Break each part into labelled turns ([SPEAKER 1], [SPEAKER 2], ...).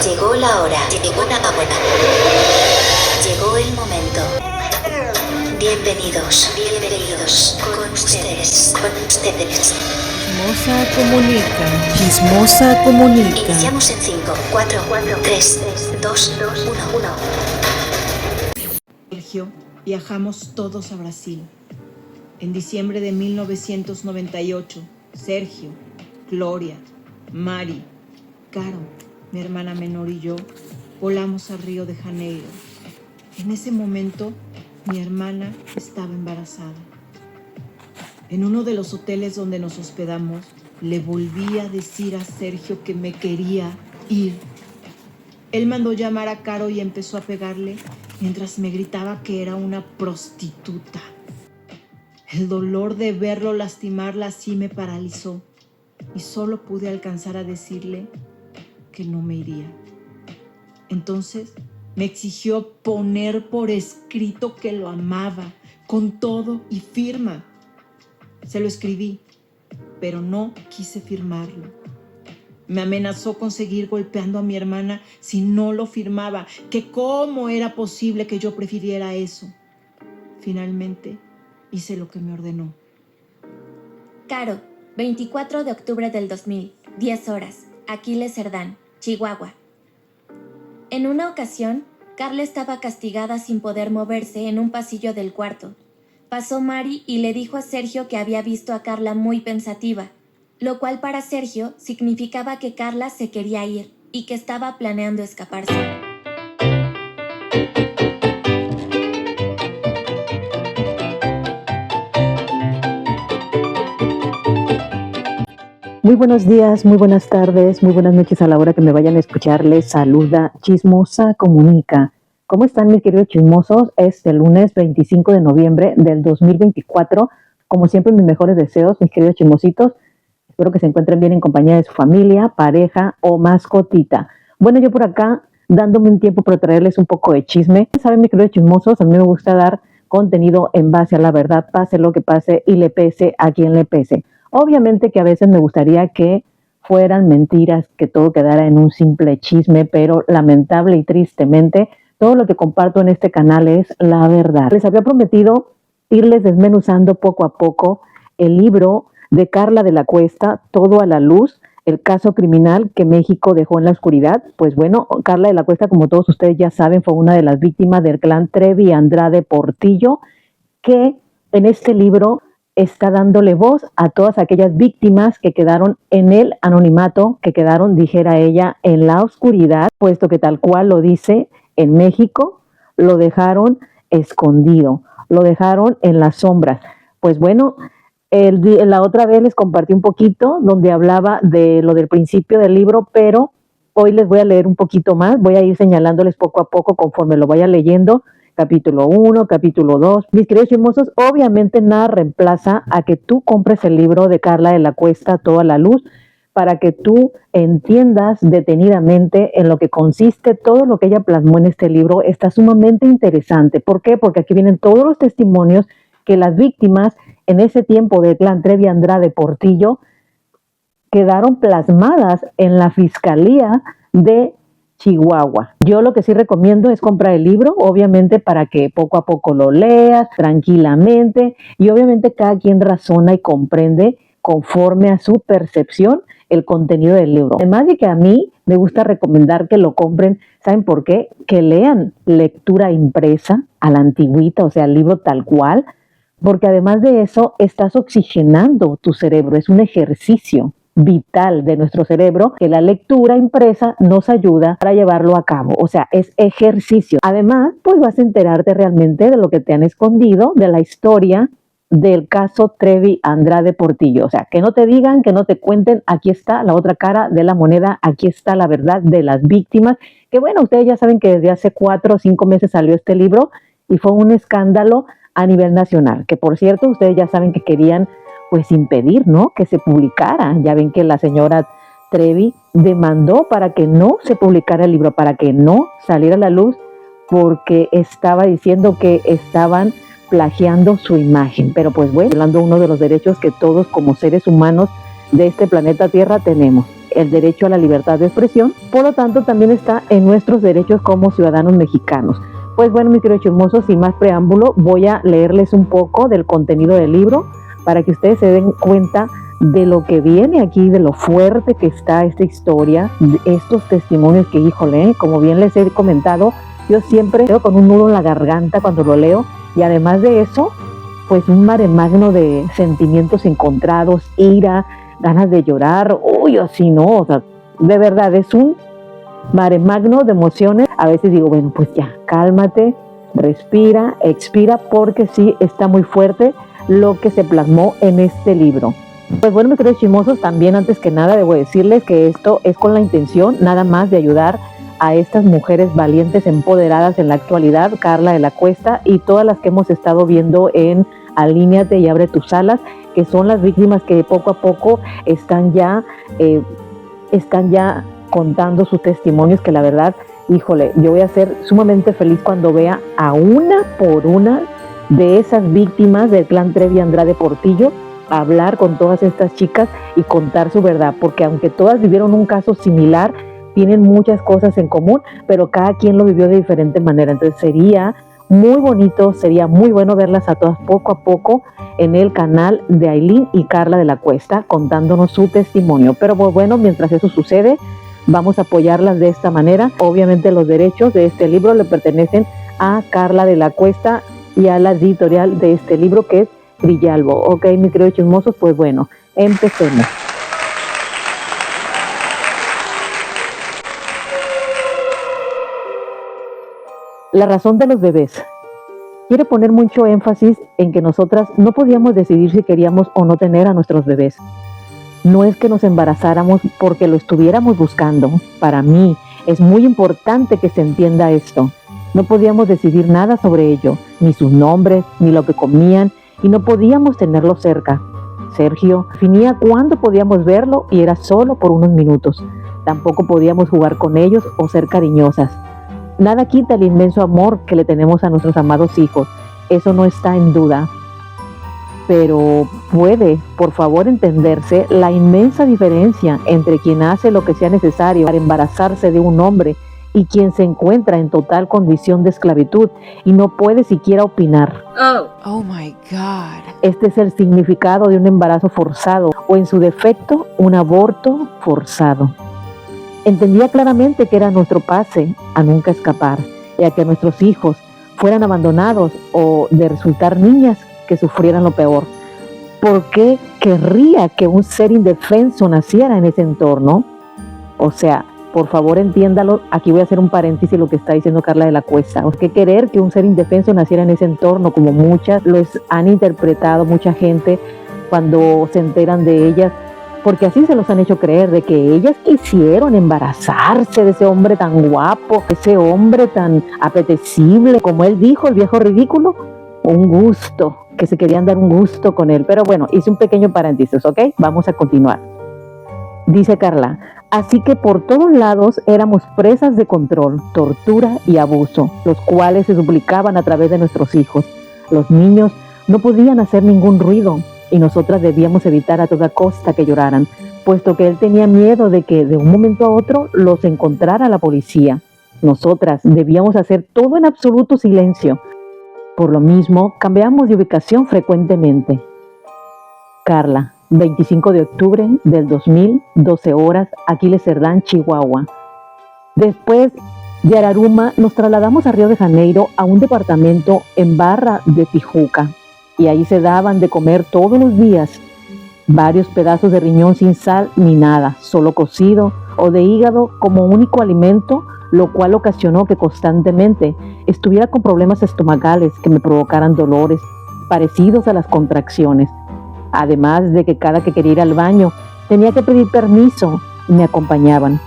[SPEAKER 1] Llegó la hora. Llegó la hora. Llegó el momento. Bienvenidos con ustedes.
[SPEAKER 2] Chismosa comunica. Chismosa comunica.
[SPEAKER 1] Iniciamos en 5, 4, 3, 2, 1.
[SPEAKER 3] Sergio, viajamos todos a Brasil. En diciembre de 1998, Sergio, Gloria, Mari, Caro, mi hermana menor y yo volamos a Río de Janeiro. En ese momento, mi hermana estaba embarazada. En uno de los hoteles donde nos hospedamos, le volví a decir a Sergio que me quería ir. Él mandó llamar a Caro y empezó a pegarle mientras me gritaba que era una prostituta. El dolor de verlo lastimarla así me paralizó y solo pude alcanzar a decirle que no me iría. Entonces me exigió poner por escrito que lo amaba, con todo y firma. Se lo escribí, pero no quise firmarlo. Me amenazó con seguir golpeando a mi hermana si no lo firmaba, que cómo era posible que yo prefiriera eso. Finalmente, hice lo que me ordenó.
[SPEAKER 4] Caro, 24 de octubre del 2000, 10 horas, Aquiles Cerdán, Chihuahua. En una ocasión, Carla estaba castigada sin poder moverse en un pasillo del cuarto. Pasó Mari y le dijo a Sergio que había visto a Carla muy pensativa, lo cual para Sergio significaba que Carla se quería ir y que estaba planeando escaparse.
[SPEAKER 5] Muy buenos días, muy buenas tardes, muy buenas noches a la hora que me vayan a escuchar. Les saluda Chismosa Comunica. ¿Cómo están mis queridos chismosos? Este lunes 25 de noviembre del 2024. Como siempre, mis mejores deseos, mis queridos chismositos. Espero que se encuentren bien en compañía de su familia, pareja o mascotita. Bueno, yo por acá dándome un tiempo para traerles un poco de chisme. Saben, mis queridos chismosos, a mí me gusta dar contenido en base a la verdad, pase lo que pase y le pese a quien le pese. Obviamente que a veces me gustaría que fueran mentiras, que todo quedara en un simple chisme, pero lamentable y tristemente, todo lo que comparto en este canal es la verdad. Les había prometido irles desmenuzando poco a poco el libro de Carla de la Cuesta, Todo a la Luz, el caso criminal que México dejó en la oscuridad. Pues bueno, Carla de la Cuesta, como todos ustedes ya saben, fue una de las víctimas del clan Trevi Andrade Portillo, que en este libro está dándole voz a todas aquellas víctimas que quedaron en el anonimato, que quedaron, dijera ella, en la oscuridad, puesto que tal cual lo dice, en México lo dejaron escondido, lo dejaron en las sombras. Pues bueno, la otra vez les compartí un poquito donde hablaba de lo del principio del libro, pero hoy les voy a leer un poquito más, voy a ir señalándoles poco a poco conforme lo vaya leyendo. Capítulo 1, capítulo 2. Mis queridos chismosos, obviamente nada reemplaza a que tú compres el libro de Carla de la Cuesta, Toda la Luz, para que tú entiendas detenidamente en lo que consiste todo lo que ella plasmó en este libro. Está sumamente interesante. ¿Por qué? Porque aquí vienen todos los testimonios que las víctimas en ese tiempo del clan Trevi Andrade Portillo quedaron plasmadas en la Fiscalía de Chihuahua. Yo lo que sí recomiendo es comprar el libro, obviamente para que poco a poco lo leas tranquilamente y obviamente cada quien razona y comprende conforme a su percepción el contenido del libro. Además de que a mí me gusta recomendar que lo compren, ¿saben por qué? Que lean lectura impresa a la antigüita, o sea, el libro tal cual, porque además de eso estás oxigenando tu cerebro, es un ejercicio vital de nuestro cerebro que la lectura impresa nos ayuda para llevarlo a cabo, o sea, es ejercicio. Además, pues vas a enterarte realmente de lo que te han escondido, de la historia del caso Trevi Andrade Portillo, o sea, que no te digan, que no te cuenten, aquí está la otra cara de la moneda, aquí está la verdad de las víctimas, que bueno, ustedes ya saben que desde hace 4 o 5 meses salió este libro y fue un escándalo a nivel nacional, que por cierto, ustedes ya saben que querían pues impedir, ¿no?, que se publicara. Ya ven que la señora Trevi demandó para que no se publicara el libro, para que no saliera a la luz, porque estaba diciendo que estaban plagiando su imagen. Pero pues bueno, hablando uno de los derechos que todos como seres humanos de este planeta Tierra tenemos, el derecho a la libertad de expresión, por lo tanto también está en nuestros derechos como ciudadanos mexicanos. Pues bueno, mis queridos chismosos, sin más preámbulo, voy a leerles un poco del contenido del libro para que ustedes se den cuenta de lo que viene aquí, de lo fuerte que está esta historia, de estos testimonios que, híjole, como bien les he comentado, yo siempre quedo con un nudo en la garganta cuando lo leo, y además de eso, pues un mare magno de sentimientos encontrados, ira, ganas de llorar, uy, así no, o sea, de verdad es un mare magno de emociones. A veces digo, bueno, pues ya, cálmate, respira, expira, porque sí está muy fuerte lo que se plasmó en este libro. Pues bueno, mis queridos chismosos, también antes que nada debo decirles que esto es con la intención nada más de ayudar a estas mujeres valientes, empoderadas en la actualidad, Carla de la Cuesta y todas las que hemos estado viendo en Alíneate y Abre tus alas, que son las víctimas que poco a poco están ya contando sus testimonios, que la verdad, híjole, yo voy a ser sumamente feliz cuando vea a una por una de esas víctimas del clan Trevi Andrade Portillo hablar con todas estas chicas y contar su verdad, porque aunque todas vivieron un caso similar, tienen muchas cosas en común, pero cada quien lo vivió de diferente manera. Entonces sería muy bonito, sería muy bueno verlas a todas poco a poco en el canal de Ailín y Carla de la Cuesta contándonos su testimonio. Pero bueno, mientras eso sucede, vamos a apoyarlas de esta manera. Obviamente los derechos de este libro le pertenecen a Carla de la Cuesta y a la editorial de este libro, que es Villalbo. Ok, mis queridos chismosos, pues bueno, empecemos. La razón de los bebés. Quiere poner mucho énfasis en que nosotras no podíamos decidir si queríamos o no tener a nuestros bebés. No es que nos embarazáramos porque lo estuviéramos buscando. Para mí es muy importante que se entienda esto. No podíamos decidir nada sobre ello, ni sus nombres, ni lo que comían, y no podíamos tenerlo cerca. Sergio definía cuándo podíamos verlo y era solo por unos minutos. Tampoco podíamos jugar con ellos o ser cariñosas. Nada quita el inmenso amor que le tenemos a nuestros amados hijos. Eso no está en duda. Pero puede, por favor, entenderse la inmensa diferencia entre quien hace lo que sea necesario para embarazarse de un hombre y quien se encuentra en total condición de esclavitud y no puede siquiera opinar.
[SPEAKER 2] Oh my God.
[SPEAKER 5] Este es el significado de un embarazo forzado o, en su defecto, un aborto forzado. Entendía claramente que era nuestro pase a nunca escapar y a que nuestros hijos fueran abandonados o de resultar niñas que sufrieran lo peor. ¿Por qué querría que un ser indefenso naciera en ese entorno? O sea, por favor entiéndalo, aquí voy a hacer un paréntesis lo que está diciendo Carla de la Cuesta. ¿Por qué querer que un ser indefenso naciera en ese entorno, como muchas los han interpretado, mucha gente cuando se enteran de ellas? Porque así se los han hecho creer, de que ellas quisieron embarazarse de ese hombre tan guapo, ese hombre tan apetecible, como él dijo, el viejo ridículo, un gusto, que se querían dar un gusto con él. Pero bueno, hice un pequeño paréntesis, ¿ok? Vamos a continuar. Dice Carla, así que por todos lados éramos presas de control, tortura y abuso, los cuales se duplicaban a través de nuestros hijos. Los niños no podían hacer ningún ruido, y nosotras debíamos evitar a toda costa que lloraran, puesto que él tenía miedo de que de un momento a otro los encontrara la policía. Nosotras debíamos hacer todo en absoluto silencio. Por lo mismo, cambiamos de ubicación frecuentemente. Carla, 25 de octubre del 2000, 12 horas, Aquiles Cerdán, Chihuahua. Después de Araruma, nos trasladamos a Río de Janeiro a un departamento en Barra de Tijuca. Y ahí se daban de comer todos los días varios pedazos de riñón sin sal ni nada, solo cocido, o de hígado como único alimento, lo cual ocasionó que constantemente estuviera con problemas estomacales que me provocaran dolores parecidos a las contracciones. Además de que cada que quería ir al baño tenía que pedir permiso y me acompañaban.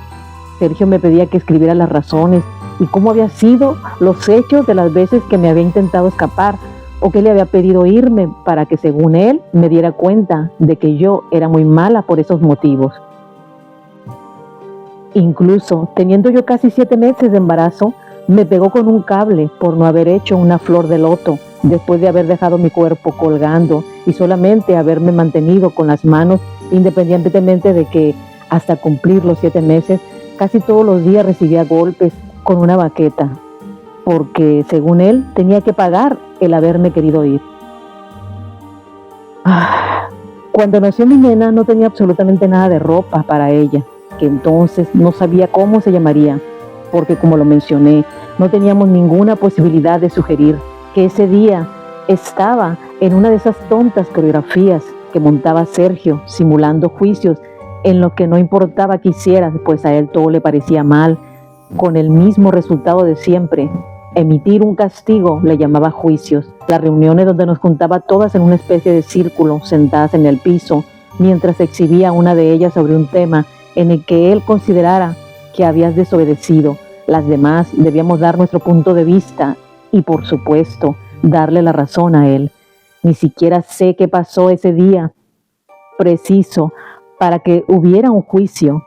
[SPEAKER 5] Sergio me pedía que escribiera las razones y cómo había sido los hechos de las veces que me había intentado escapar, o que le había pedido irme para que, según él, me diera cuenta de que yo era muy mala por esos motivos. Incluso, teniendo yo casi 7 meses de embarazo, me pegó con un cable por no haber hecho una flor de loto, después de haber dejado mi cuerpo colgando y solamente haberme mantenido con las manos, independientemente de que Hasta cumplir los 7 meses, casi todos los días recibía golpes con una baqueta, porque según él tenía que pagar el haberme querido ir. Cuando nació mi nena no tenía absolutamente nada de ropa para ella, que entonces no sabía cómo se llamaría, porque como lo mencioné, no teníamos ninguna posibilidad de sugerir que ese día estaba en una de esas tontas coreografías que montaba Sergio, simulando juicios en lo que no importaba que hiciera, pues a él todo le parecía mal, con el mismo resultado de siempre. Emitir un castigo le llamaba juicios. Las reuniones donde nos juntaba todas en una especie de círculo, sentadas en el piso, mientras exhibía una de ellas sobre un tema en el que él considerara que habías desobedecido. Las demás debíamos dar nuestro punto de vista y, por supuesto, darle la razón a él. Ni siquiera sé qué pasó ese día preciso para que hubiera un juicio,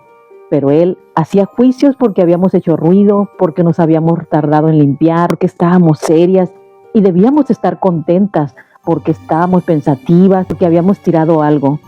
[SPEAKER 5] pero él hacía juicios porque habíamos hecho ruido, porque nos habíamos tardado en limpiar, porque estábamos serias y debíamos estar contentas, porque estábamos pensativas, porque habíamos tirado algo.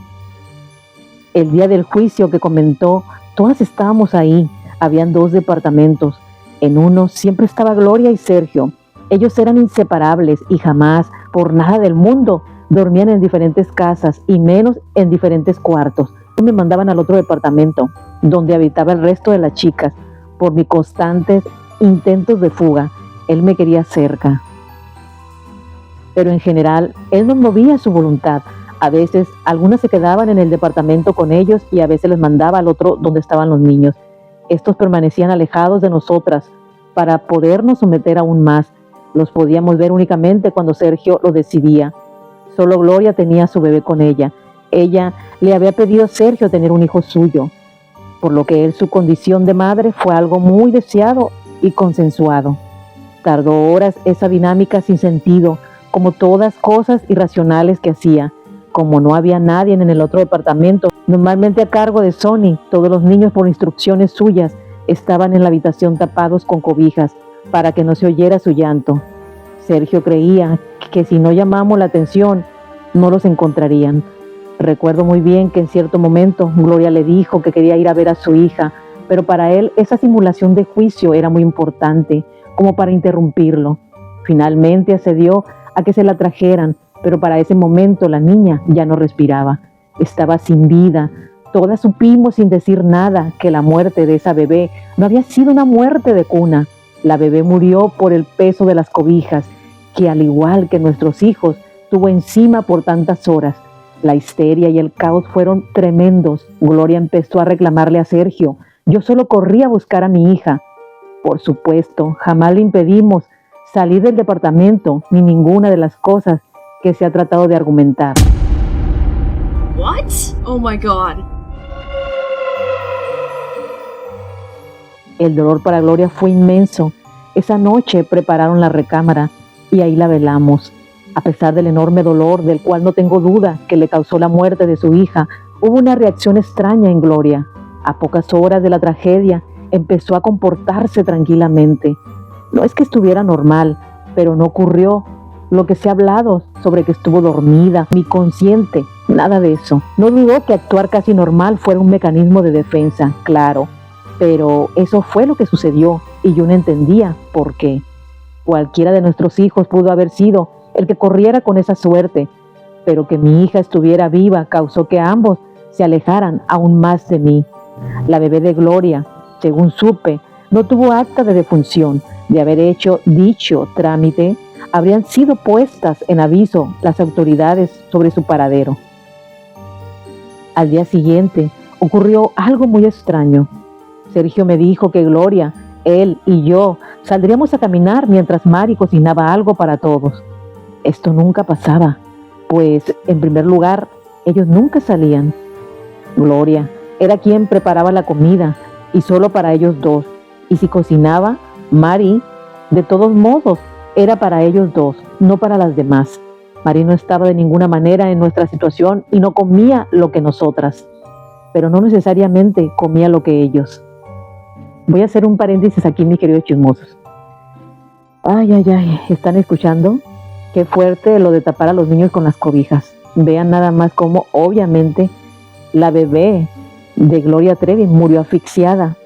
[SPEAKER 5] El día del juicio que comentó, todas estábamos ahí. Habían 2 departamentos. En uno siempre estaba Gloria y Sergio. Ellos eran inseparables y jamás, por nada del mundo, dormían en diferentes casas y menos en diferentes cuartos. Me mandaban al otro departamento, donde habitaba el resto de las chicas. Por mis constantes intentos de fuga, él me quería cerca. Pero en general, él no movía su voluntad. A veces, algunas se quedaban en el departamento con ellos y a veces les mandaba al otro donde estaban los niños. Estos permanecían alejados de nosotras para podernos someter aún más. Los podíamos ver únicamente cuando Sergio lo decidía. Solo Gloria tenía a su bebé con ella. Ella le había pedido a Sergio tener un hijo suyo, por lo que su condición de madre fue algo muy deseado y consensuado. Tardó horas esa dinámica sin sentido, como todas cosas irracionales que hacía. Como no había nadie en el otro departamento, normalmente a cargo de Sonny, todos los niños por instrucciones suyas estaban en la habitación tapados con cobijas para que no se oyera su llanto. Sergio creía que si no llamamos la atención, no los encontrarían. Recuerdo muy bien que en cierto momento Gloria le dijo que quería ir a ver a su hija, pero para él esa simulación de juicio era muy importante, como para interrumpirlo. Finalmente accedió a que se la trajeran, pero para ese momento la niña ya no respiraba. Estaba sin vida. Todas supimos sin decir nada que la muerte de esa bebé no había sido una muerte de cuna. La bebé murió por el peso de las cobijas, que al igual que nuestros hijos, tuvo encima por tantas horas. La histeria y el caos fueron tremendos. Gloria empezó a reclamarle a Sergio. Yo solo corrí a buscar a mi hija. Por supuesto, jamás le impedimos salir del departamento ni ninguna de las cosas que se ha tratado de argumentar.
[SPEAKER 2] What? Oh my God.
[SPEAKER 5] El dolor para Gloria fue inmenso. Esa noche prepararon la recámara y ahí la velamos. A pesar del enorme dolor, del cual no tengo duda que le causó la muerte de su hija, hubo una reacción extraña en Gloria. A pocas horas de la tragedia, empezó a comportarse tranquilamente. No es que estuviera normal, pero no ocurrió lo que se ha hablado sobre que estuvo dormida, ni consciente, nada de eso. No dudó que actuar casi normal fuera un mecanismo de defensa, claro, pero eso fue lo que sucedió y yo no entendía por qué. Cualquiera de nuestros hijos pudo haber sido el que corriera con esa suerte, pero que mi hija estuviera viva causó que ambos se alejaran aún más de mí. La bebé de Gloria, según supe, no tuvo acta de defunción. De haber hecho dicho trámite, habrían sido puestas en aviso las autoridades sobre su paradero. Al día siguiente ocurrió algo muy extraño. Sergio me dijo que Gloria, él y yo saldríamos a caminar mientras Mari cocinaba algo para todos. Esto nunca pasaba, pues en primer lugar, ellos nunca salían. Gloria era quien preparaba la comida y solo para ellos dos. Y si cocinaba, Mari, de todos modos, era para ellos dos, no para las demás. Mari no estaba de ninguna manera en nuestra situación y no comía lo que nosotras, pero no necesariamente comía lo que ellos. Voy a hacer un paréntesis aquí, mis queridos chismosos. Ay, ¿están escuchando? Qué fuerte lo de tapar a los niños con las cobijas. Vean nada más cómo, obviamente, la bebé de Gloria Trevi murió asfixiada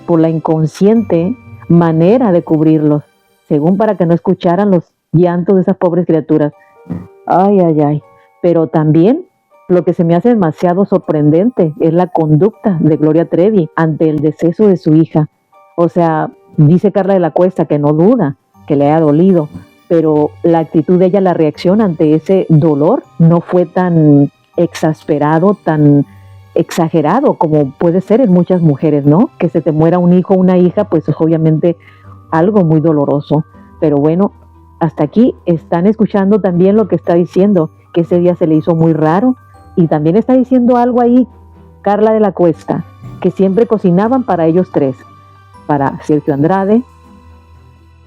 [SPEAKER 5] por la inconsciente manera de cubrirlos, según para que no escucharan los llantos de esas pobres criaturas. Ay, ay, ay. Pero también lo que se me hace demasiado sorprendente es la conducta de Gloria Trevi ante el deceso de su hija. O sea, dice Carla de la Cuesta que no duda que le haya dolido, pero la actitud de ella, la reacción ante ese dolor no fue tan exasperado, tan exagerado como puede ser en muchas mujeres, ¿no? Que se te muera un hijo o una hija, pues es obviamente algo muy doloroso. Pero bueno, hasta aquí están escuchando también lo que está diciendo, que ese día se le hizo muy raro, y también está diciendo algo ahí Carla de la Cuesta, que siempre cocinaban para ellos tres, para Sergio Andrade,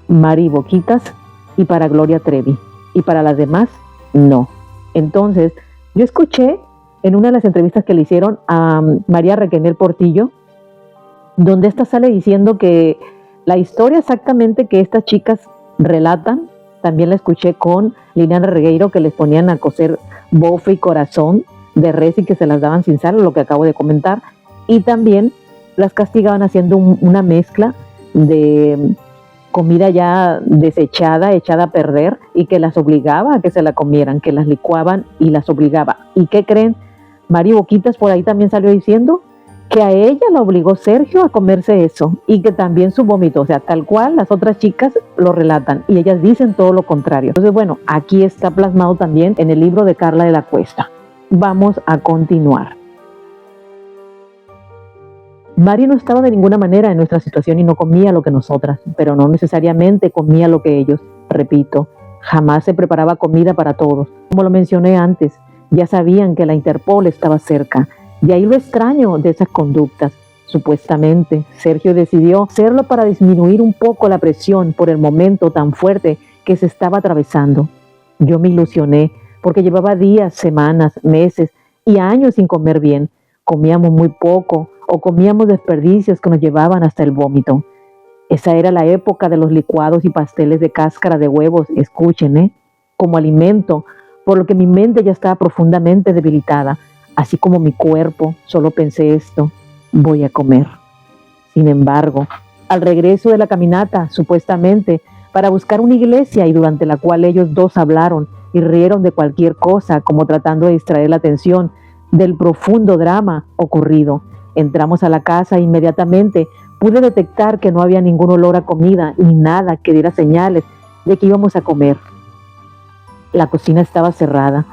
[SPEAKER 5] Mari Boquitas y para Gloria Trevi, y para las demás no. Entonces yo escuché en una de las entrevistas que le hicieron a María Raquel Portillo, donde esta sale diciendo que la historia exactamente que estas chicas relatan, también la escuché con Liliana Regueiro, que les ponían a cocer bofe y corazón de res y que se las daban sin sal, lo que acabo de comentar, y también las castigaban haciendo una mezcla de comida ya desechada, echada a perder, y que las obligaba a que se la comieran, que las licuaban y las obligaba. ¿Y qué creen? Mari Boquitas por ahí también salió diciendo que a ella la obligó Sergio a comerse eso, y que también su vómito, o sea, tal cual las otras chicas lo relatan, y ellas dicen todo lo contrario. Entonces, bueno, aquí está plasmado también en el libro de Carla de la Cuesta. Vamos a continuar. Mari no estaba de ninguna manera en nuestra situación y no comía lo que nosotras, pero no necesariamente comía lo que ellos. Repito, jamás se preparaba comida para todos. Como lo mencioné antes, ya sabían que la Interpol estaba cerca. De ahí lo extraño de esas conductas. Supuestamente, Sergio decidió hacerlo para disminuir un poco la presión por el momento tan fuerte que se estaba atravesando. Yo me ilusioné porque llevaba días, semanas, meses y años sin comer bien. Comíamos muy poco o comíamos desperdicios que nos llevaban hasta el vómito. Esa era la época de los licuados y pasteles de cáscara de huevos, escuchen, como alimento, por lo que mi mente ya estaba profundamente debilitada. Así como mi cuerpo, solo pensé esto: voy a comer. Sin embargo, al regreso de la caminata, supuestamente, para buscar una iglesia y durante la cual ellos dos hablaron y rieron de cualquier cosa, como tratando de distraer la atención del profundo drama ocurrido, entramos a la casa e inmediatamente pude detectar que no había ningún olor a comida ni nada que diera señales de que íbamos a comer. La cocina estaba cerrada.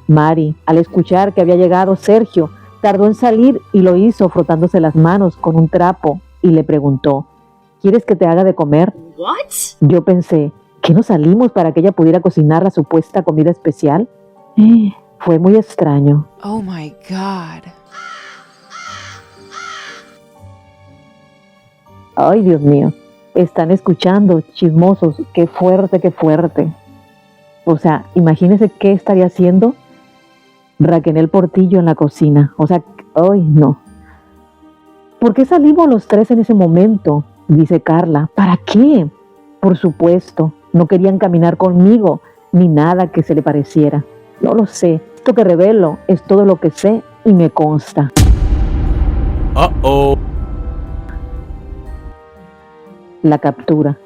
[SPEAKER 5] Mari, al escuchar que había llegado Sergio, tardó en salir y lo hizo frotándose las manos con un trapo y le preguntó: ¿quieres que te haga de comer?
[SPEAKER 2] What?
[SPEAKER 5] Yo pensé, ¿qué no salimos para que ella pudiera cocinar la supuesta comida especial? Fue muy extraño.
[SPEAKER 6] Oh my God.
[SPEAKER 5] Ay, Dios mío, están escuchando, chismosos, qué fuerte, qué fuerte. O sea, imagínense qué estaría haciendo Raquel Portillo en la cocina. O sea, ay, no. ¿Por qué salimos los tres en ese momento? Dice Carla. ¿Para qué? Por supuesto, no querían caminar conmigo, ni nada que se le pareciera. No lo sé. Esto que revelo es todo lo que sé y me consta. La captura.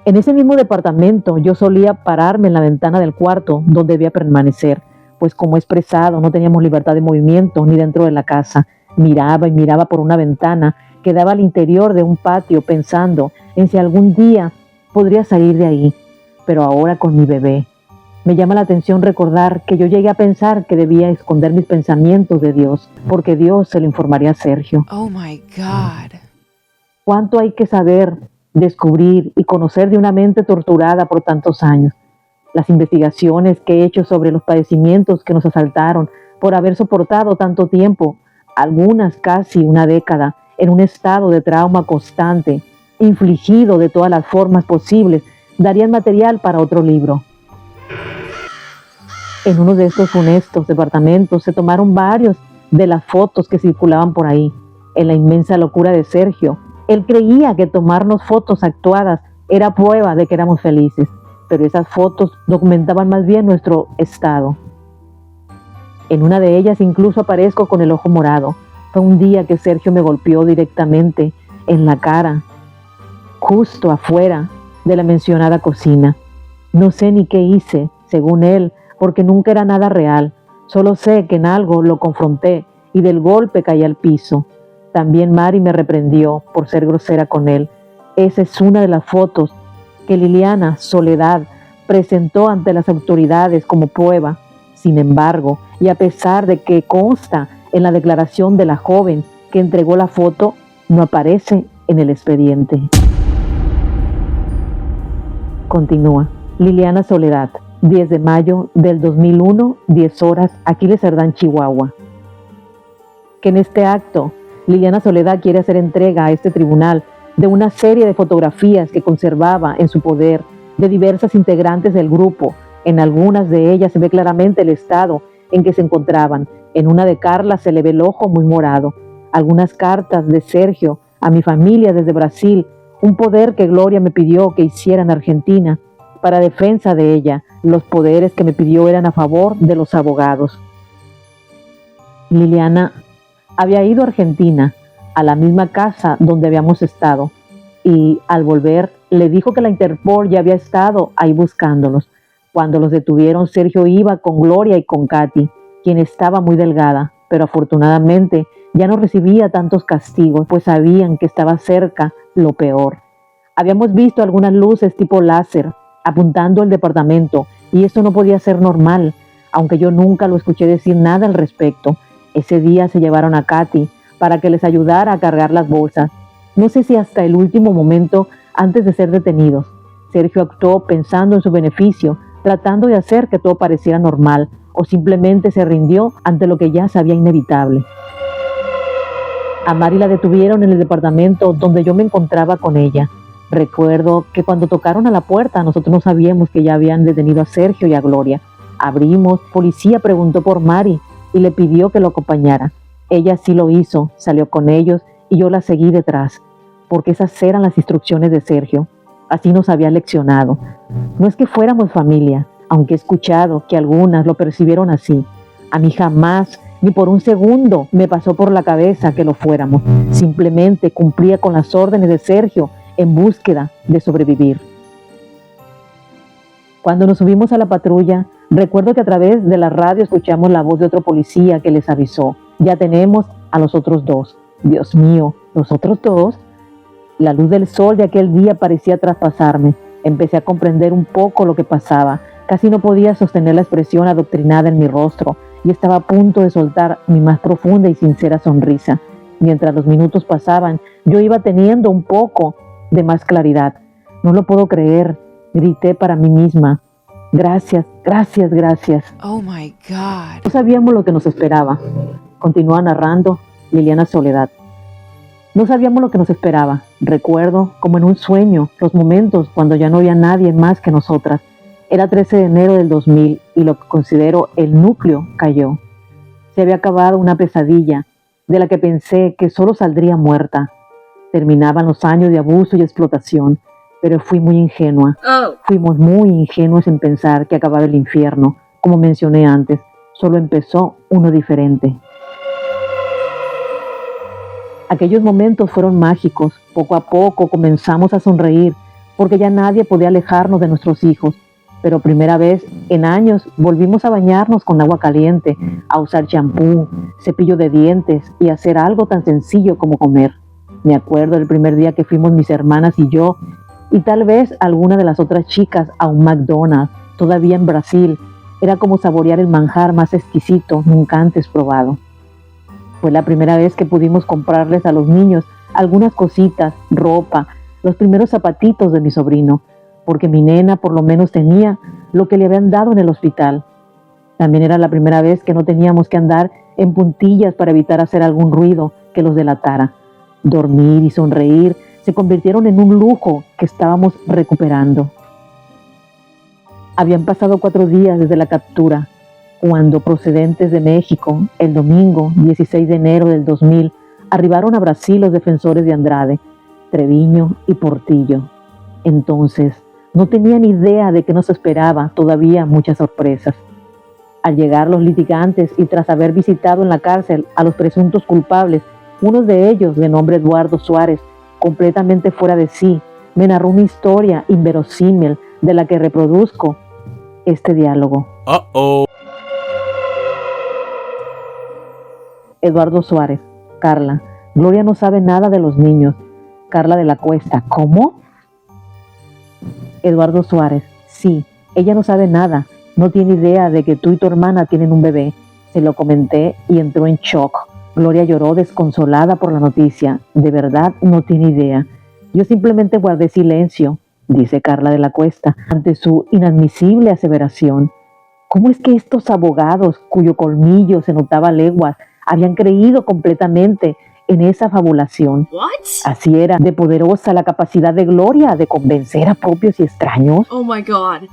[SPEAKER 5] En ese mismo departamento yo solía pararme en la ventana del cuarto donde debía permanecer, pues como he expresado, no teníamos libertad de movimiento ni dentro de la casa. Miraba y miraba por una ventana que daba al interior de un patio, pensando en si algún día podría salir de ahí. Pero ahora con mi bebé, me llama la atención recordar que yo llegué a pensar que debía esconder mis pensamientos de Dios, porque Dios se lo informaría a Sergio.
[SPEAKER 6] Oh my God.
[SPEAKER 5] ¿Cuánto hay que saber, descubrir y conocer de una mente torturada por tantos años? Las investigaciones que he hecho sobre los padecimientos que nos asaltaron por haber soportado tanto tiempo, algunas casi una década, en un estado de trauma constante, infligido de todas las formas posibles, darían material para otro libro. En uno de estos funestos departamentos se tomaron varios de las fotos que circulaban por ahí. En la inmensa locura de Sergio, él creía que tomarnos fotos actuadas era prueba de que éramos felices, pero esas fotos documentaban más bien nuestro estado. En una de ellas incluso aparezco con el ojo morado, Fue un día que Sergio me golpeó directamente en la cara, justo afuera de la mencionada cocina. No sé ni qué hice, según él, porque nunca era nada real. Solo sé que en algo lo confronté y del golpe caí al piso. También Mari me reprendió por ser grosera con él. Esa es una de las fotos que Liliana Soledad presentó ante las autoridades como prueba. Sin embargo, y a pesar de que consta en la declaración de la joven que entregó la foto, no aparece en el expediente. Continúa. Liliana Soledad, 10 de mayo del 2001, 10 horas, Aquiles Cerdán, Chihuahua. Que en este acto, Liliana Soledad quiere hacer entrega a este tribunal de una serie de fotografías que conservaba en su poder de diversas integrantes del grupo. En algunas de ellas se ve claramente el estado en que se encontraban. En una de Carla se le ve el ojo muy morado. Algunas cartas de Sergio a mi familia desde Brasil, un poder que Gloria me pidió que hiciera en Argentina para defensa de ella. Los poderes que me pidió eran a favor de los abogados. Liliana había ido a Argentina, a la misma casa donde habíamos estado, y al volver le dijo que la Interpol ya había estado ahí buscándolos. Cuando los detuvieron, Sergio iba con Gloria y con Katy, quien estaba muy delgada, pero afortunadamente ya no recibía tantos castigos, pues sabían que estaba cerca lo peor. Habíamos visto algunas luces tipo láser apuntando el departamento, y eso no podía ser normal, aunque yo nunca lo escuché decir nada al respecto. Ese día se llevaron a Katy para que les ayudara a cargar las bolsas. No sé si hasta el último momento antes de ser detenidos. Sergio actuó pensando en su beneficio, tratando de hacer que todo pareciera normal, o simplemente se rindió ante lo que ya sabía inevitable. A Mari la detuvieron en el departamento donde yo me encontraba con ella. Recuerdo que cuando tocaron a la puerta nosotros no sabíamos que ya habían detenido a Sergio y a Gloria. Abrimos, policía preguntó por Mari y le pidió que lo acompañara. Ella sí lo hizo, salió con ellos y yo la seguí detrás, porque esas eran las instrucciones de Sergio. Así nos había leccionado. No es que fuéramos familia, aunque he escuchado que algunas lo percibieron así. A mí jamás, ni por un segundo, me pasó por la cabeza que lo fuéramos. Simplemente cumplía con las órdenes de Sergio en búsqueda de sobrevivir. Cuando nos subimos a la patrulla, recuerdo que a través de la radio escuchamos la voz de otro policía que les avisó: ya tenemos a los otros dos. Dios mío, ¿los otros dos? La luz del sol de aquel día parecía traspasarme. Empecé a comprender un poco lo que pasaba. Casi no podía sostener la expresión adoctrinada en mi rostro y estaba a punto de soltar mi más profunda y sincera sonrisa. Mientras los minutos pasaban, yo iba teniendo un poco de más claridad. No lo puedo creer, grité para mí misma. Gracias, gracias, gracias.
[SPEAKER 6] Oh my God.
[SPEAKER 5] No sabíamos lo que nos esperaba. Continúa narrando Liliana Soledad. No sabíamos lo que nos esperaba. Recuerdo, como en un sueño, los momentos cuando ya no había nadie más que nosotras. Era 13 de enero del 2000 y lo que considero el núcleo cayó. Se había acabado una pesadilla de la que pensé que solo saldría muerta. Terminaban los años de abuso y explotación, pero fui muy ingenua. Fuimos muy ingenuos en pensar que acababa el infierno. Como mencioné antes, solo empezó uno diferente. Aquellos momentos fueron mágicos. Poco a poco comenzamos a sonreír porque ya nadie podía alejarnos de nuestros hijos. Pero primera vez en años volvimos a bañarnos con agua caliente, a usar champú, cepillo de dientes y hacer algo tan sencillo como comer. Me acuerdo del primer día que fuimos mis hermanas y yo, y tal vez alguna de las otras chicas, a un McDonald's, todavía en Brasil. Era como saborear el manjar más exquisito nunca antes probado. Fue la primera vez que pudimos comprarles a los niños algunas cositas, ropa, los primeros zapatitos de mi sobrino, porque mi nena por lo menos tenía lo que le habían dado en el hospital. También era la primera vez que no teníamos que andar en puntillas para evitar hacer algún ruido que los delatara. Dormir y sonreír se convirtieron en un lujo que estábamos recuperando. Habían pasado 4 días desde la captura, cuando procedentes de México, el domingo 16 de enero del 2000, arribaron a Brasil los defensores de Andrade, Treviño y Portillo. Entonces, no tenía ni idea de que nos esperaba todavía muchas sorpresas. Al llegar los litigantes y tras haber visitado en la cárcel a los presuntos culpables, uno de ellos, de nombre Eduardo Suárez, completamente fuera de sí, me narró una historia inverosímil de la que reproduzco este diálogo. Eduardo Suárez: Carla, Gloria no sabe nada de los niños. Carla de la Cuesta: ¿cómo? Eduardo Suárez: sí, ella no sabe nada, no tiene idea de que tú y tu hermana tienen un bebé. Se lo comenté y entró en shock. Gloria lloró desconsolada por la noticia. De verdad no tiene idea. Yo simplemente guardé silencio, dice Carla de la Cuesta, ante su inadmisible aseveración. ¿Cómo es que estos abogados, cuyo colmillo se notaba a leguas, habían creído completamente en esa fabulación?
[SPEAKER 2] What?
[SPEAKER 5] Así era de poderosa la capacidad de Gloria de convencer a propios y extraños.
[SPEAKER 2] Oh my god.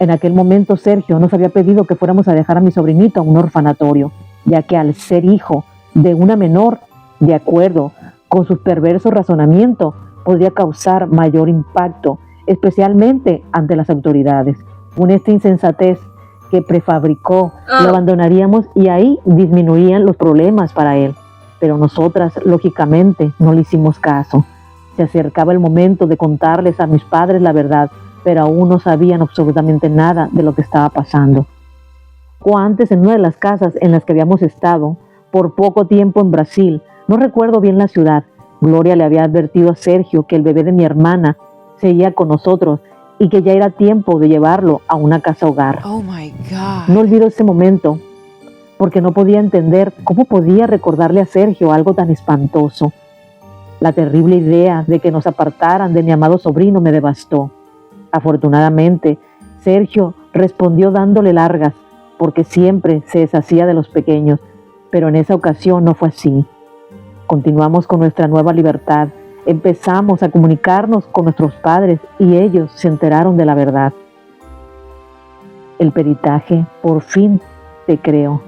[SPEAKER 5] En aquel momento Sergio nos había pedido que fuéramos a dejar a mi sobrinito a un orfanatorio, ya que al ser hijo de una menor, de acuerdo con su perverso razonamiento, podría causar mayor impacto, especialmente ante las autoridades. Con esta insensatez que prefabricó, lo abandonaríamos y ahí disminuirían los problemas para él. Pero nosotras, lógicamente, no le hicimos caso. Se acercaba el momento de contarles a mis padres la verdad, pero aún no sabían absolutamente nada de lo que estaba pasando. O antes, en una de las casas en las que habíamos estado, por poco tiempo en Brasil, no recuerdo bien la ciudad, Gloria le había advertido a Sergio que el bebé de mi hermana seguía con nosotros y que ya era tiempo de llevarlo a una casa hogar.
[SPEAKER 6] Oh my God.
[SPEAKER 5] No olvido ese momento, porque no podía entender cómo podía recordarle a Sergio algo tan espantoso. La terrible idea de que nos apartaran de mi amado sobrino me devastó. Afortunadamente, Sergio respondió dándole largas, porque siempre se deshacía de los pequeños, pero en esa ocasión no fue así. Continuamos con nuestra nueva libertad, empezamos a comunicarnos con nuestros padres y ellos se enteraron de la verdad. El peritaje, por fin te creo.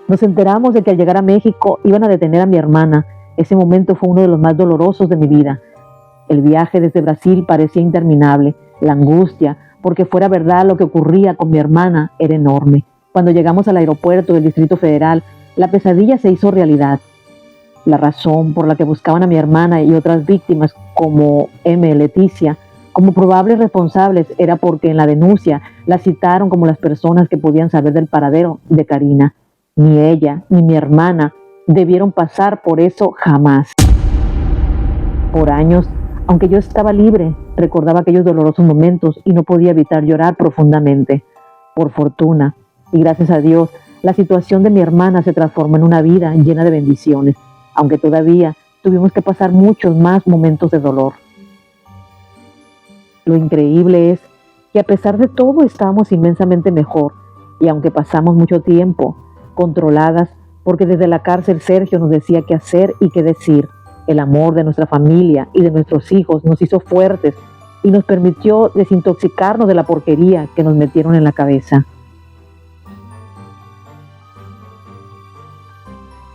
[SPEAKER 5] Nos enteramos de que al llegar a México iban a detener a mi hermana. Ese momento fue uno de los más dolorosos de mi vida. El viaje desde Brasil parecía interminable. La angustia, porque fuera verdad lo que ocurría con mi hermana, era enorme. Cuando llegamos al aeropuerto del Distrito Federal, la pesadilla se hizo realidad. La razón por la que buscaban a mi hermana y otras víctimas como Leticia como probables responsables era porque en la denuncia la citaron como las personas que podían saber del paradero de Karina. Ni ella ni mi hermana debieron pasar por eso jamás. Por años, aunque yo estaba libre, recordaba aquellos dolorosos momentos y no podía evitar llorar profundamente. Por fortuna, y gracias a Dios, la situación de mi hermana se transformó en una vida llena de bendiciones, aunque todavía tuvimos que pasar muchos más momentos de dolor. Lo increíble es que a pesar de todo estábamos inmensamente mejor, y aunque pasamos mucho tiempo controladas, porque desde la cárcel Sergio nos decía qué hacer y qué decir, el amor de nuestra familia y de nuestros hijos nos hizo fuertes y nos permitió desintoxicarnos de la porquería que nos metieron en la cabeza.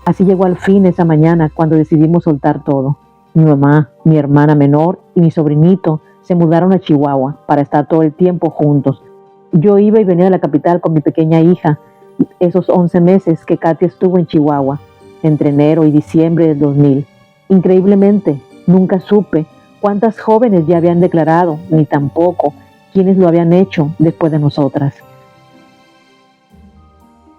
[SPEAKER 5] Así llegó al fin esa mañana cuando decidimos soltar todo. Mi mamá, mi hermana menor y mi sobrinito se mudaron a Chihuahua para estar todo el tiempo juntos. Yo iba y venía de la capital con mi pequeña hija esos 11 meses que Katia estuvo en Chihuahua, entre enero y diciembre del 2000. Increíblemente, nunca supe cuántas jóvenes ya habían declarado, ni tampoco quiénes lo habían hecho después de nosotras.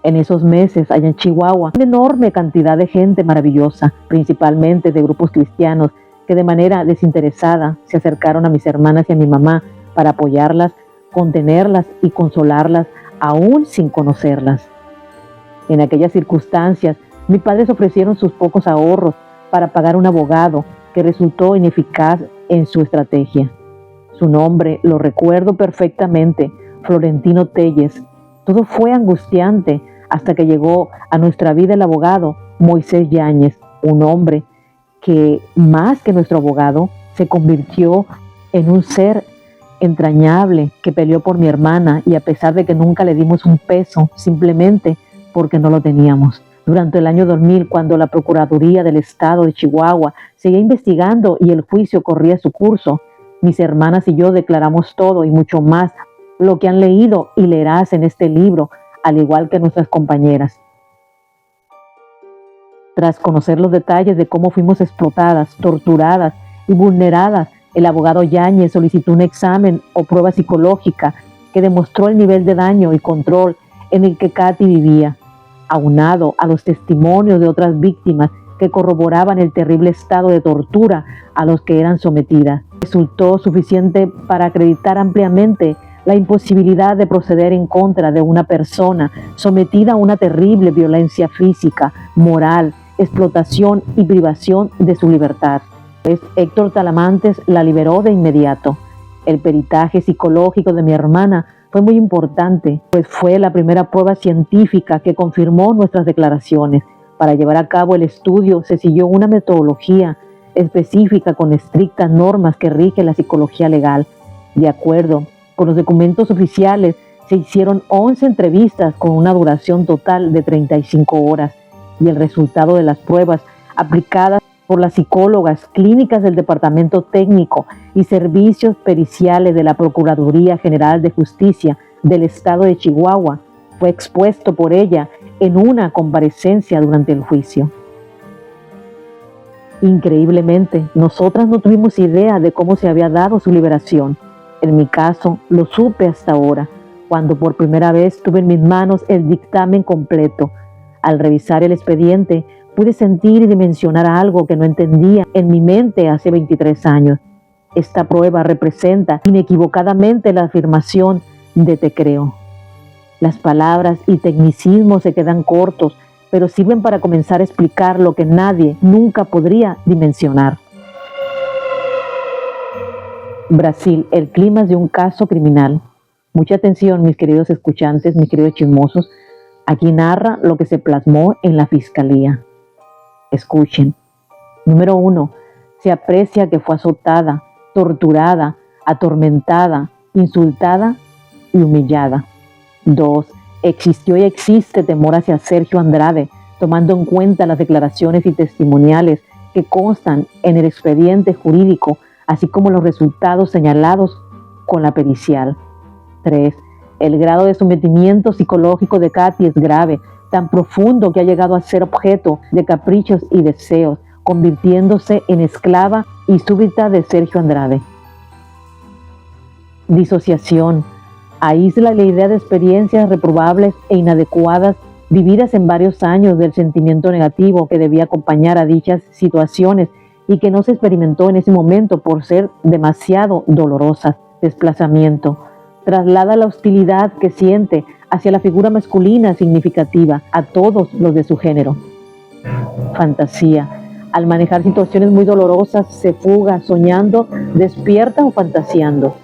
[SPEAKER 5] En esos meses, allá en Chihuahua, una enorme cantidad de gente maravillosa, principalmente de grupos cristianos, que de manera desinteresada se acercaron a mis hermanas y a mi mamá para apoyarlas, contenerlas y consolarlas, aún sin conocerlas. En aquellas circunstancias, mis padres ofrecieron sus pocos ahorros para pagar un abogado que resultó ineficaz en su estrategia. Su nombre lo recuerdo perfectamente, Florentino Telles. Todo fue angustiante hasta que llegó a nuestra vida el abogado Moisés Yáñez, un hombre que, más que nuestro abogado, se convirtió en un ser entrañable que peleó por mi hermana y a pesar de que nunca le dimos un peso, simplemente porque no lo teníamos. Durante el año 2000, cuando la Procuraduría del Estado de Chihuahua seguía investigando y el juicio corría su curso, mis hermanas y yo declaramos todo y mucho más, lo que han leído y leerás en este libro, al igual que nuestras compañeras. Tras conocer los detalles de cómo fuimos explotadas, torturadas y vulneradas, el abogado Yáñez solicitó un examen o prueba psicológica que demostró el nivel de daño y control en el que Katy vivía, aunado a los testimonios de otras víctimas que corroboraban el terrible estado de tortura a los que eran sometidas. Resultó suficiente para acreditar ampliamente la imposibilidad de proceder en contra de una persona sometida a una terrible violencia física, moral, explotación y privación de su libertad. Héctor Talamantes la liberó de inmediato. El peritaje psicológico de mi hermana fue muy importante, pues fue la primera prueba científica que confirmó nuestras declaraciones. Para llevar a cabo el estudio se siguió una metodología específica con estrictas normas que rige la psicología legal. De acuerdo con los documentos oficiales, se hicieron 11 entrevistas con una duración total de 35 horas y el resultado de las pruebas aplicadas por las psicólogas clínicas del Departamento Técnico y Servicios Periciales de la Procuraduría General de Justicia del Estado de Chihuahua fue expuesto por ella en una comparecencia durante el juicio. Increíblemente, nosotras no tuvimos idea de cómo se había dado su liberación. En mi caso, lo supe hasta ahora, cuando por primera vez tuve en mis manos el dictamen completo. Al revisar el expediente, pude sentir y dimensionar algo que no entendía en mi mente hace 23 años. Esta prueba representa inequivocadamente la afirmación de te creo. Las palabras y tecnicismos se quedan cortos, pero sirven para comenzar a explicar lo que nadie nunca podría dimensionar. Brasil, el clímax de un caso criminal. Mucha atención, mis queridos escuchantes, mis queridos chismosos. Aquí narra lo que se plasmó en la fiscalía. Escuchen. Número 1. Se aprecia que fue azotada, torturada, atormentada, insultada y humillada. 2. Existió y existe temor hacia Sergio Andrade, tomando en cuenta las declaraciones y testimoniales que constan en el expediente jurídico, así como los resultados señalados con la pericial. 3. El grado de sometimiento psicológico de Katy es grave, tan profundo que ha llegado a ser objeto de caprichos y deseos, convirtiéndose en esclava y súbdita de Sergio Andrade. Disociación. Aísla la idea de experiencias reprobables e inadecuadas vividas en varios años del sentimiento negativo que debía acompañar a dichas situaciones y que no se experimentó en ese momento por ser demasiado dolorosas. Desplazamiento. Traslada la hostilidad que siente hacia la figura masculina significativa a todos los de su género. Fantasía. Al manejar situaciones muy dolorosas, se fuga soñando, despierta o fantaseando.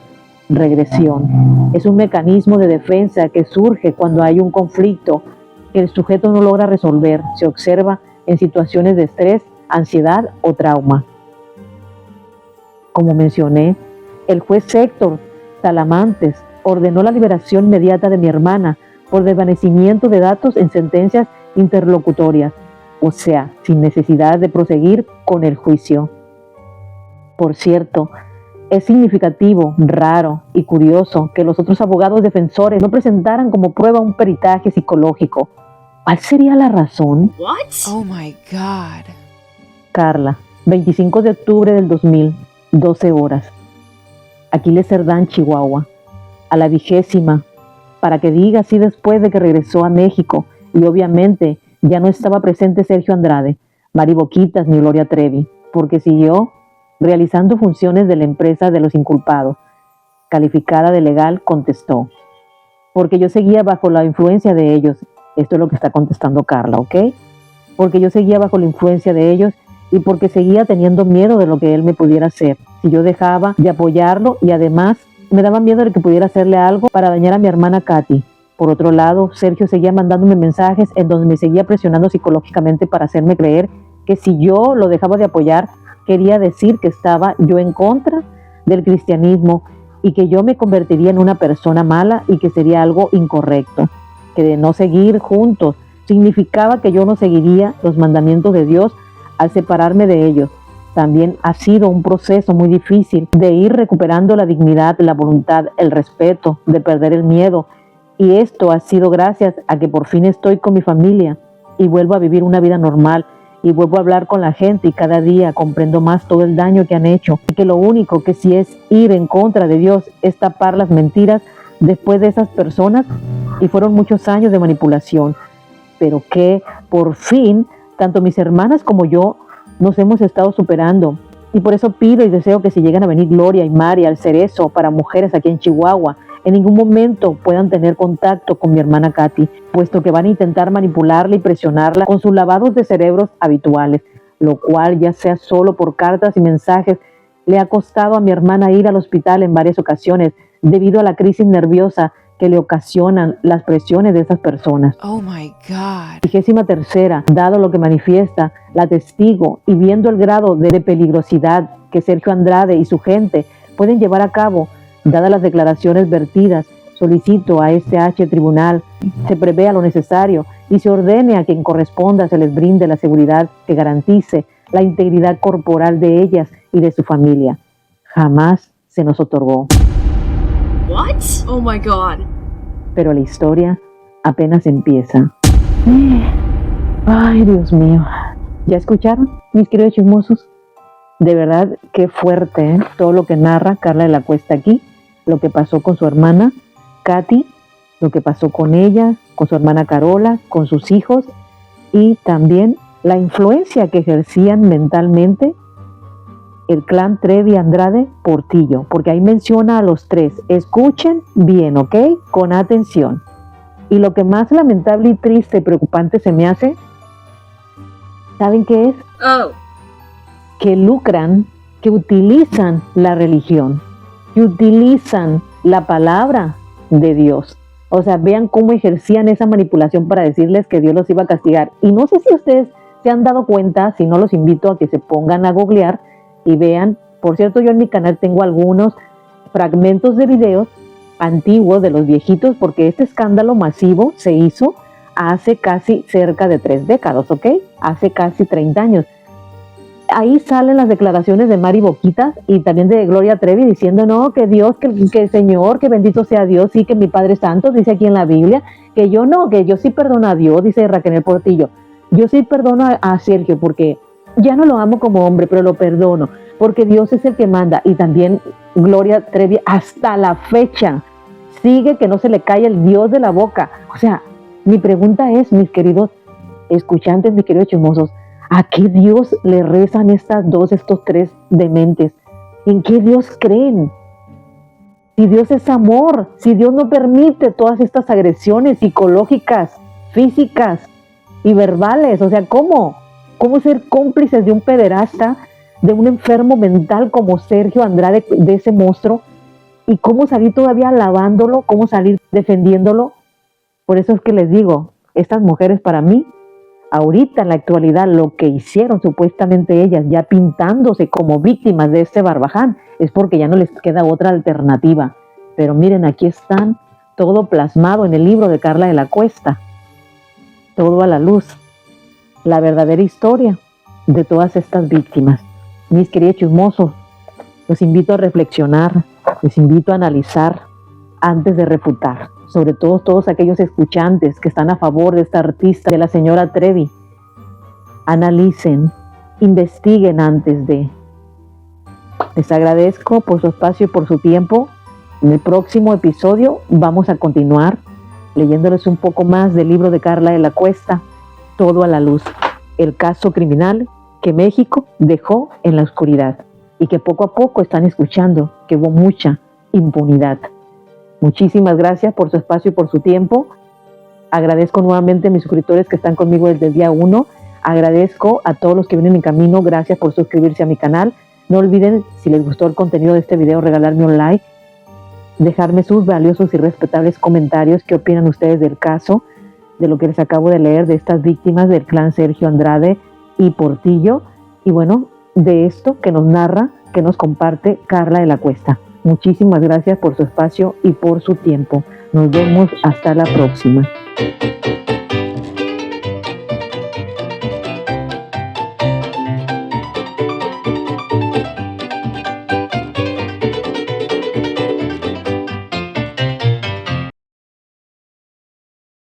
[SPEAKER 5] Regresión. Es un mecanismo de defensa que surge cuando hay un conflicto que el sujeto no logra resolver. Se observa en situaciones de estrés, ansiedad o trauma. Como mencioné, el juez Héctor Talamantes ordenó la liberación inmediata de mi hermana por desvanecimiento de datos en sentencias interlocutorias, o sea, sin necesidad de proseguir con el juicio. Por cierto, es significativo, raro y curioso que los otros abogados defensores no presentaran como prueba un peritaje psicológico. ¿Cuál sería la razón?
[SPEAKER 2] What?
[SPEAKER 6] Oh my God.
[SPEAKER 5] Carla, 25 de octubre del 2000, 12 horas. Aquiles Cerdán, Chihuahua. A la 20ª, para que diga así después de que regresó a México y obviamente ya no estaba presente Sergio Andrade, Mari Boquitas ni Gloria Trevi, porque siguió realizando funciones de la empresa de los inculpados. Calificada de legal, contestó. Porque yo seguía bajo la influencia de ellos. Esto es lo que está contestando Carla, ¿ok? Porque yo seguía bajo la influencia de ellos y porque seguía teniendo miedo de lo que él me pudiera hacer. Si yo dejaba de apoyarlo y además me daba miedo de que pudiera hacerle algo para dañar a mi hermana Katy. Por otro lado, Sergio seguía mandándome mensajes en donde me seguía presionando psicológicamente para hacerme creer que si yo lo dejaba de apoyar, quería decir que estaba yo en contra del cristianismo y que yo me convertiría en una persona mala y que sería algo incorrecto, que de no seguir juntos significaba que yo no seguiría los mandamientos de Dios al separarme de ellos. También ha sido un proceso muy difícil de ir recuperando la dignidad, la voluntad, el respeto, de perder el miedo Y esto ha sido gracias a que por fin estoy con mi familia y vuelvo a vivir una vida normal y vuelvo a hablar con la gente y cada día comprendo más todo el daño que han hecho y que lo único que sí es ir en contra de Dios es tapar las mentiras después de esas personas y fueron muchos años de manipulación, pero que por fin tanto mis hermanas como yo nos hemos estado superando. Y por eso pido y deseo que si llegan a venir Gloria y Mari al Cerezo para mujeres aquí en Chihuahua, en ningún momento puedan tener contacto con mi hermana Katy, puesto que van a intentar manipularla y presionarla con sus lavados de cerebros habituales, lo cual, ya sea solo por cartas y mensajes, le ha costado a mi hermana ir al hospital en varias ocasiones debido a la crisis nerviosa que le ocasionan las presiones de esas personas.
[SPEAKER 6] Oh my God.
[SPEAKER 5] 23ª, dado lo que manifiesta la testigo y viendo el grado de peligrosidad que Sergio Andrade y su gente pueden llevar a cabo, dadas las declaraciones vertidas, solicito a este tribunal se prevea lo necesario y se ordene a quien corresponda se les brinde la seguridad que garantice la integridad corporal de ellas y de su familia. Jamás se nos otorgó.
[SPEAKER 2] What? Oh my god.
[SPEAKER 5] Pero la historia apenas empieza. Ay, Dios mío. ¿Ya escucharon, mis queridos chismosos? De verdad, qué fuerte, ¿eh? Todo lo que narra Carla de la Cuesta aquí, lo que pasó con su hermana Katy, lo que pasó con ella, con su hermana Carola, con sus hijos y también la influencia que ejercían mentalmente el clan Trevi Andrade Portillo, porque ahí menciona a los tres. Escuchen bien, ¿ok? Con atención. Y lo que más lamentable y triste y preocupante se me hace, ¿saben qué es?
[SPEAKER 2] Oh.
[SPEAKER 5] Que lucran, que utilizan la religión, que utilizan la palabra de Dios. O sea, vean cómo ejercían esa manipulación para decirles que Dios los iba a castigar. Y no sé si ustedes se han dado cuenta, si no los invito a que se pongan a googlear y vean. Por cierto, yo en mi canal tengo algunos fragmentos de videos antiguos de los viejitos, porque este escándalo masivo se hizo hace casi cerca de 3 décadas, ¿ok? Hace casi 30 años. Ahí salen las declaraciones de Mari Boquitas y también de Gloria Trevi diciendo, no, que Dios, que el Señor, que bendito sea Dios, sí, que mi Padre Santo, dice aquí en la Biblia, que yo no, que yo sí perdono a Dios, dice Raquel Portillo. Yo sí perdono a Sergio porque ya no lo amo como hombre, pero lo perdono, porque Dios es el que manda. Y también Gloria Trevi hasta la fecha sigue que no se le cae el Dios de la boca. O sea, mi pregunta es, mis queridos escuchantes, mis queridos chismosos, ¿a qué Dios le rezan estos tres dementes? ¿En qué Dios creen? Si Dios es amor, si Dios no permite todas estas agresiones psicológicas, físicas y verbales, o sea, ¿cómo? ¿Cómo ser cómplices de un pederasta, de un enfermo mental como Sergio Andrade, de ese monstruo? ¿Y cómo salir todavía alabándolo? ¿Cómo salir defendiéndolo? Por eso es que les digo, estas mujeres para mí, ahorita en la actualidad, lo que hicieron supuestamente ellas, ya pintándose como víctimas de este barbaján, es porque ya no les queda otra alternativa. Pero miren, aquí están, todo plasmado en el libro de Carla de la Cuesta, todo a la luz, la verdadera historia de todas estas víctimas. Mis queridos chismosos, los invito a reflexionar, les invito a analizar antes de refutar. Sobre todo todos aquellos escuchantes que están a favor de esta artista, de la señora Trevi. Analicen, investiguen antes de. Les agradezco por su espacio y por su tiempo. En el próximo episodio vamos a continuar leyéndoles un poco más del libro de Carla de la Cuesta, Todo a la Luz, el caso criminal que México dejó en la oscuridad y que poco a poco están escuchando que hubo mucha impunidad. Muchísimas gracias por su espacio y por su tiempo. Agradezco nuevamente a mis suscriptores que están conmigo desde el día 1. Agradezco a todos los que vienen en camino. Gracias por suscribirse a mi canal. No olviden, si les gustó el contenido de este video, regalarme un like, dejarme sus valiosos y respetables comentarios. ¿Qué opinan ustedes del caso, de lo que les acabo de leer, de estas víctimas del clan Sergio Andrade y Portillo? Y bueno, de esto que nos narra, que nos comparte Carla de la Cuesta. Muchísimas gracias por su espacio y por su tiempo. Nos vemos hasta la próxima.